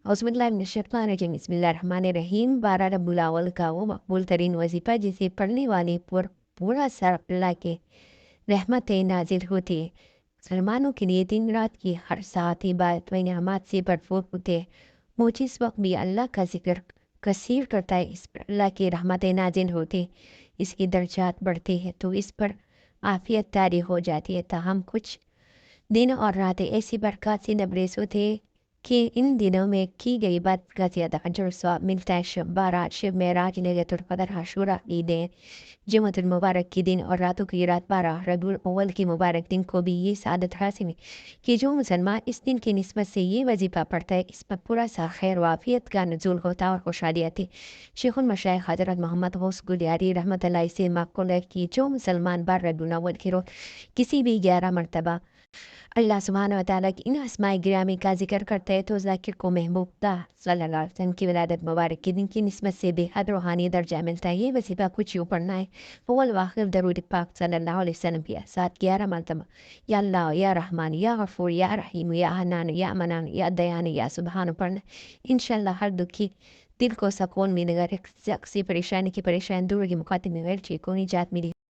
بسم اللہ الرحمن الرحیم 12 ربیع الاول کا وہ مقبول ترین وظیفہ جسے پڑھنے والے پر پورا سر اللہ کے رحمت نازل ہوتی ہے۔ مسلمانوں کے لیے دن رات کی ہر ساعت عبادت و انعامات سے بھرپور ہوتے ہیں۔ وہ جس وقت بھی اللہ کا ذکر کثیر کرتا ہے اس پر اللہ کی رحمت نازل ہوتی ہے، اس کی درجات بڑھتے ہیں تو اس پر عافیت طاری ہو جاتی ہے۔ تاہم کچھ دن اور راتیں ایسی برکات سے لبریز ہوتے ہیں کہ ان دنوں میں کی گئی بات کا زیادہ اجر و ثواب ملتا ہے۔ شب بارات، شب معراج، لیلۃ القدر، عاشورہ عیدیں، جمعۃ المبارک کی دن اور راتوں کی رات 12 ربیع الاول کی مبارک دن کو بھی یہ سعادت حاصل ہے کہ جو مسلمان اس دن کی نسبت سے یہ وظیفہ پڑھتا ہے اس پر پورا سا خیر و عافیت کا نزول ہوتا ہے اور خوشحالی آتی ہے۔ شیخ المشائخ حضرت محمد غوث گلیاری رحمۃ اللہ سے مقول ہے کہ جو مسلمان 12 ربیع الاول کے روز کسی بھی 11 مرتبہ اللہ سبحانہ و تعالیٰ کی ان اسماء گرامی کا ذکر کرتا ہے تو ذاکر کو محبوب صلی اللہ علیہ وسلم کی ولادت مبارک کے دن کی نسبت سے بے حد روحانی درجہ ملتا ہے۔ یہ وظیفہ کچھ یوں پڑھنا ہے: اول واخر درود پاک صلی اللہ علیہ وسلم کے ساتھ 11 مرتبہ یا اللہ، یا رحمان، یا غفور، یا رحیم، یا حنان، یا منان، یا دیان، یا سبحان پڑھنا۔ انشاءاللہ ہر دکھی دل کو سکون ملے گا، شخصی پریشانی کی پریشان دور کی مخاطب میں غیر چیز کو نجات ملی۔